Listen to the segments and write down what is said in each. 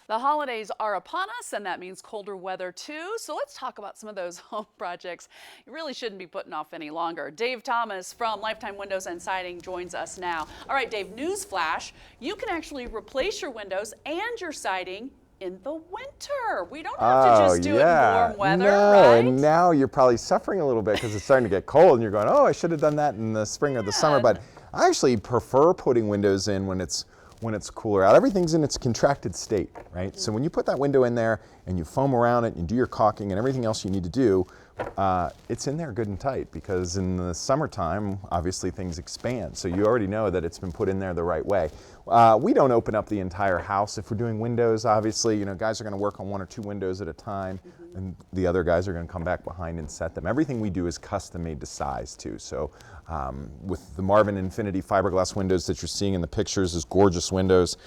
The holidays are upon us, and that means colder weather too. So let's talk about some of those home projects you really shouldn't be putting off any longer. Dave Thomas from Lifetime Windows and Siding joins us now. All right, Dave, news flash. You can actually replace your windows and your siding in the winter. We don't have to just do it in warm weather, right? And now you're probably suffering a little bit because it's starting to get cold and you're going, oh, I should have done that in the spring or the summer. But I actually prefer putting windows in when it's cooler out. Everything's in its contracted state, right? So when you put that window in there and you foam around it and you do your caulking and everything else you need to do, it's in there good and tight, because in the summertime, obviously things expand. So you already know that it's been put in there the right way. We don't open up the entire house. If we're doing windows, obviously, guys are gonna work on 1 or 2 windows at a time, and the other guys are gonna come back behind and set them. Everything we do is custom made to size too. So with the Marvin Infinity fiberglass windows that you're seeing in the pictures, those gorgeous windows,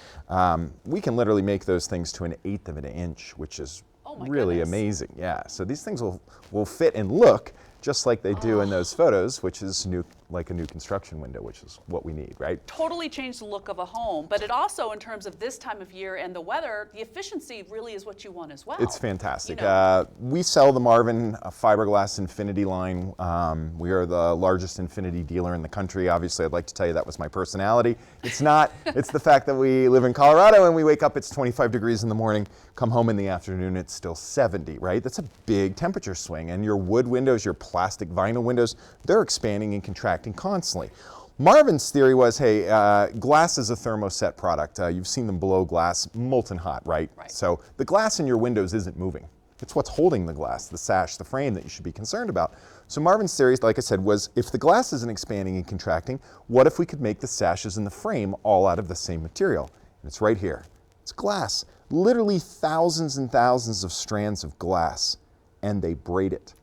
we can literally make those things to 1/8 of an inch, which is really amazing. Yeah, so these things will fit and look just like they do in those photos, which is like a new construction window, which is what we need, right? Totally changed the look of a home, but it also, in terms of this time of year and the weather, the efficiency really is what you want as well. It's fantastic. We sell the Marvin Fiberglass Infinity line. We are the largest Infinity dealer in the country. Obviously, I'd like to tell you that was my personality. It's not. It's the fact that we live in Colorado and we wake up, it's 25 degrees in the morning, come home in the afternoon, it's still 70, right? That's a big temperature swing. And your wood windows, your plastic vinyl windows, they're expanding and contracting constantly. Marvin's theory was, hey, glass is a thermoset product. You've seen them below glass, molten hot, right? So the glass in your windows isn't moving. It's what's holding the glass, the sash, the frame, that you should be concerned about. So Marvin's theory, like I said, was if the glass isn't expanding and contracting, what if we could make the sashes and the frame all out of the same material? And it's right here. It's glass. Literally thousands and thousands of strands of glass, and they braid it.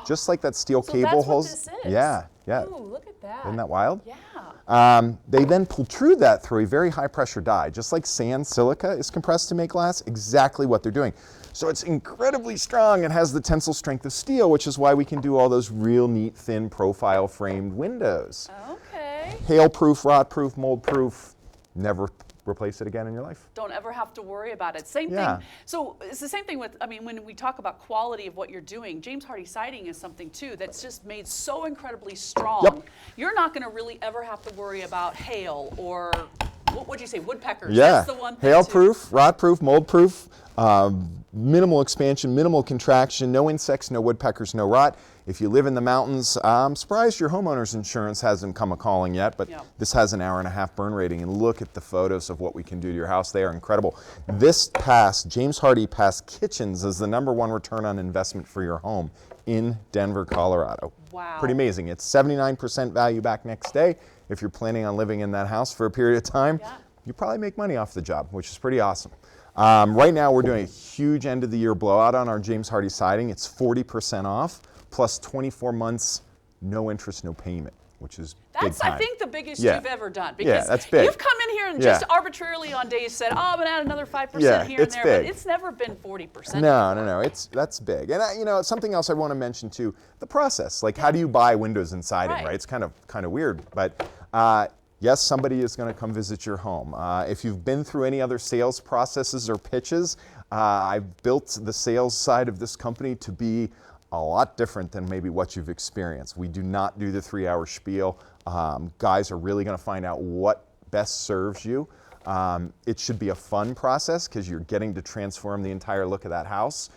Just like that steel cable holds. That's what this is. Yeah, yeah. Ooh, look at that. Isn't that wild? Yeah. They then protrude that through a very high pressure die, just like sand silica is compressed to make glass, exactly what they're doing. So it's incredibly strong and has the tensile strength of steel, which is why we can do all those real neat, thin profile framed windows. Okay. Hail-proof, rot-proof, mold-proof, never replace it again in your life. Don't ever have to worry about it. Same thing. So it's the same thing with, when we talk about quality of what you're doing, James Hardie Siding is something too that's just made so incredibly strong. Yep. You're not going to really ever have to worry about hail or, what would you say, woodpeckers? Yeah. That's the one thing Hail-proof, rot-proof, mold-proof, minimal expansion, minimal contraction, no insects, no woodpeckers, no rot. If you live in the mountains, I'm surprised your homeowner's insurance hasn't come a-calling yet, but this has an 1.5-hour burn rating, and look at the photos of what we can do to your house. They are incredible. This passed, James Hardie passed kitchens as the #1 return on investment for your home in Denver, Colorado. Wow. Pretty amazing. It's 79% value back next day. If you're planning on living in that house for a period of time, you probably make money off the job, which is pretty awesome. Right now, we're doing a huge end of the year blowout on our James Hardie Siding. It's 40% off, plus 24 months, no interest, no payment, which is big time. I think, the biggest you've ever done. Because that's big. You've come in here and just arbitrarily on days said, oh, I'm going to add another 5% here and there, big. but it's never been 40%. No, that's big. And something else I want to mention too, the process. Like, how do you buy windows and siding, right? It's kind of weird, but yes, somebody is going to come visit your home. If you've been through any other sales processes or pitches, I've built the sales side of this company to be a lot different than maybe what you've experienced. We do not do the 3-hour spiel. Guys are really going to find out what best serves you. It should be a fun process because you're getting to transform the entire look of that house.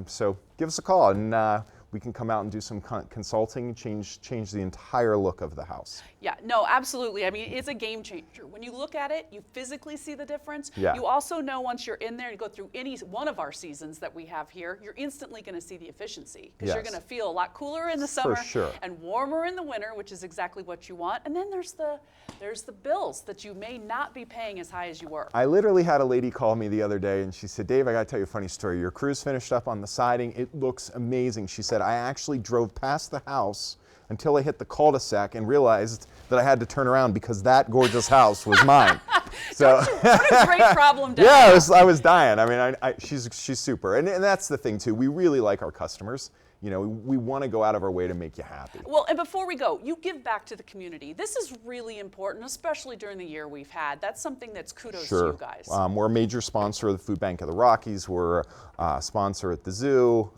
So give us a call and we can come out and do some consulting, change the entire look of the house. Yeah, no, absolutely. It's a game changer. When you look at it, you physically see the difference. Yeah. You also know once you're in there and go through any one of our seasons that we have here, you're instantly going to see the efficiency because you're going to feel a lot cooler in the summer and warmer in the winter, which is exactly what you want. And then there's the bills that you may not be paying as high as you were. I literally had a lady call me the other day and she said, Dave, I got to tell you a funny story. Your crew's finished up on the siding. It looks amazing. She said, I actually drove past the house until I hit the cul-de-sac and realized that I had to turn around because that gorgeous house was mine. So what a great problem to have. I was dying. She's super. And that's the thing too. We really like our customers. You know, we want to go out of our way to make you happy. Well, and before we go, you give back to the community. This is really important, especially during the year we've had. That's something that's kudos to you guys. We're a major sponsor of the Food Bank of the Rockies. We're a sponsor at the zoo.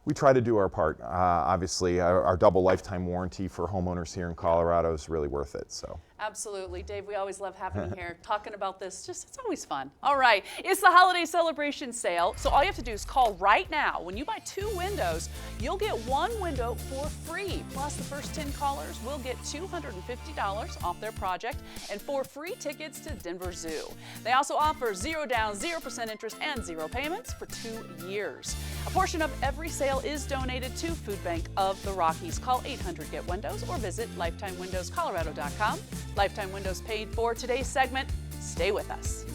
We try to do our part. Obviously, our double lifetime warranty for homeowners here in Colorado is really worth it. So. Absolutely. Dave, we always love having you here talking about this. It's always fun. All right, it's the holiday celebration sale. So all you have to do is call right now. When you buy 2 windows, you'll get 1 window for free. Plus, the first 10 callers will get $250 off their project and 4 free tickets to Denver Zoo. They also offer 0 down, 0% interest, and 0 payments for 2 years. A portion of every sale is donated to Food Bank of the Rockies. Call 800-GET-WINDOWS or visit lifetimewindowscolorado.com. Lifetime Windows paid for today's segment. Stay with us.